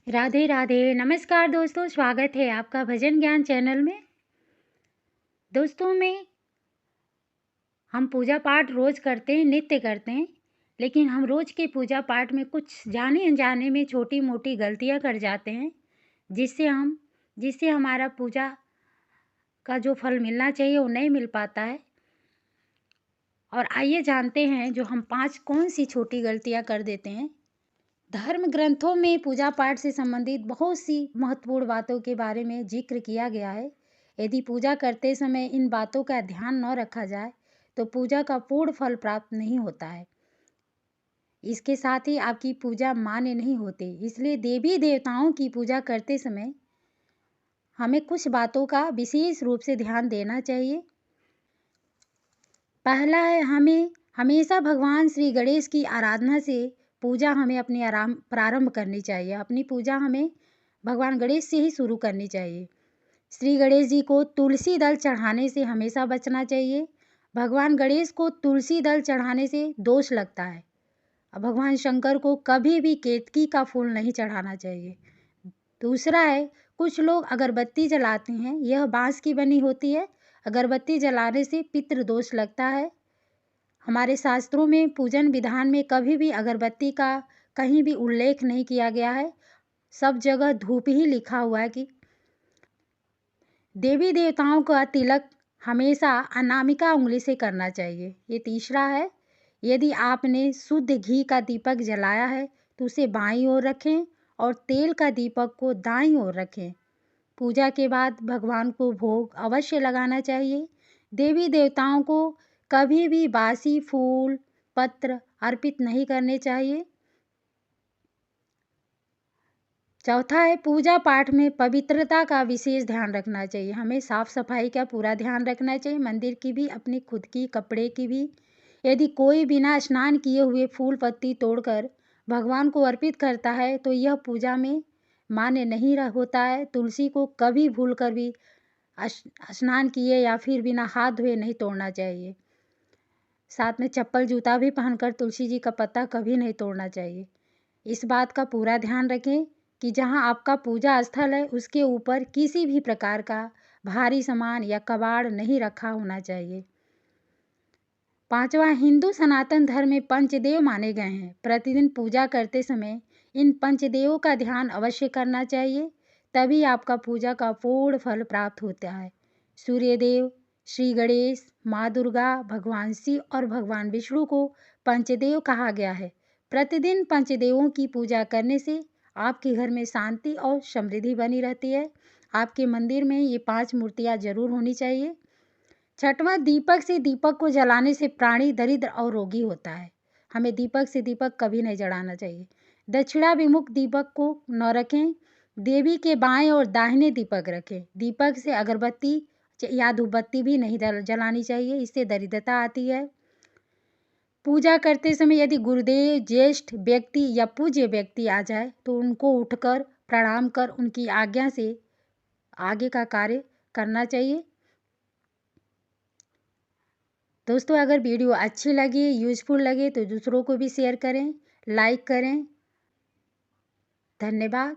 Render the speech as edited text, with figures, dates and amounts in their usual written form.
राधे राधे। नमस्कार दोस्तों, स्वागत है आपका भजन ज्ञान चैनल में। दोस्तों हम पूजा पाठ रोज़ करते हैं, नित्य करते हैं, लेकिन हम रोज़ के पूजा पाठ में कुछ जाने अनजाने में छोटी मोटी गलतियां कर जाते हैं, जिससे हमारा पूजा का जो फल मिलना चाहिए वो नहीं मिल पाता है। और आइए जानते हैं जो हम 5 कौन सी छोटी गलतियां कर देते हैं। धर्म ग्रंथों में पूजा पाठ से संबंधित बहुत सी महत्वपूर्ण बातों के बारे में जिक्र किया गया है। यदि पूजा करते समय इन बातों का ध्यान न रखा जाए तो पूजा का पूर्ण फल प्राप्त नहीं होता है। इसके साथ ही आपकी पूजा मान्य नहीं होती। इसलिए देवी देवताओं की पूजा करते समय हमें कुछ बातों का विशेष रूप से ध्यान देना चाहिए। पहला है, हमें हमेशा भगवान श्री गणेश की आराधना से पूजा हमें अपनी प्रारंभ करनी चाहिए। अपनी पूजा हमें भगवान गणेश से ही शुरू करनी चाहिए। श्री गणेश जी को तुलसी दल चढ़ाने से हमेशा बचना चाहिए। भगवान गणेश को तुलसी दल चढ़ाने से दोष लगता है। भगवान शंकर को कभी भी केतकी का फूल नहीं चढ़ाना चाहिए। दूसरा है, कुछ लोग अगरबत्ती जलाते हैं, यह बांस की बनी होती है। अगरबत्ती जलाने से पितृ दोष लगता है। हमारे शास्त्रों में पूजन विधान में कभी भी अगरबत्ती का कहीं भी उल्लेख नहीं किया गया है। सब जगह धूप ही लिखा हुआ है। कि देवी देवताओं का तिलक हमेशा अनामिका उंगली से करना चाहिए। ये तीसरा है, यदि आपने शुद्ध घी का दीपक जलाया है तो उसे बाईं ओर रखें और तेल का दीपक को दाईं ओर रखें। पूजा के बाद भगवान को भोग अवश्य लगाना चाहिए। देवी देवताओं को कभी भी बासी फूल पत्र अर्पित नहीं करने चाहिए। चौथा है, पूजा पाठ में पवित्रता का विशेष ध्यान रखना चाहिए। हमें साफ सफाई का पूरा ध्यान रखना चाहिए, मंदिर की भी, अपनी खुद की, कपड़े की भी। यदि कोई बिना स्नान किए हुए फूल पत्ती तोड़कर भगवान को अर्पित करता है तो यह पूजा में मान्य नहीं होता है। तुलसी को कभी भूलकर भी स्नान किए या फिर बिना हाथ धोए नहीं तोड़ना चाहिए। साथ में चप्पल जूता भी पहनकर तुलसी जी का पत्ता कभी नहीं तोड़ना चाहिए। इस बात का पूरा ध्यान रखें कि जहां आपका पूजा स्थल है उसके ऊपर किसी भी प्रकार का भारी सामान या कबाड़ नहीं रखा होना चाहिए। पांचवा, हिंदू सनातन धर्म में पंचदेव माने गए हैं। प्रतिदिन पूजा करते समय इन पंचदेवों का ध्यान अवश्य करना चाहिए, तभी आपका पूजा का पूर्ण फल प्राप्त होता है। सूर्यदेव, श्री गणेश, माँ दुर्गा, भगवान शिव और भगवान विष्णु को पंचदेव कहा गया है। प्रतिदिन पंचदेवों की पूजा करने से आपके घर में शांति और समृद्धि बनी रहती है। आपके मंदिर में ये 5 मूर्तियाँ जरूर होनी चाहिए। छठवां, दीपक से दीपक को जलाने से प्राणी दरिद्र और रोगी होता है। हमें दीपक से दीपक कभी नहीं जलाना चाहिए। दक्षिणाभिमुख दीपक को न रखें, देवी के बाएं और दाहिने दीपक रखें। दीपक से अगरबत्ती या धूपबत्ती भी नहीं जलानी चाहिए, इससे दरिद्रता आती है। पूजा करते समय यदि गुरुदेव, ज्येष्ठ व्यक्ति या पूज्य व्यक्ति आ जाए तो उनको उठकर प्रणाम कर उनकी आज्ञा से आगे का कार्य करना चाहिए। दोस्तों, अगर वीडियो अच्छी लगे, यूजफुल लगे तो दूसरों को भी शेयर करें, लाइक करें। धन्यवाद।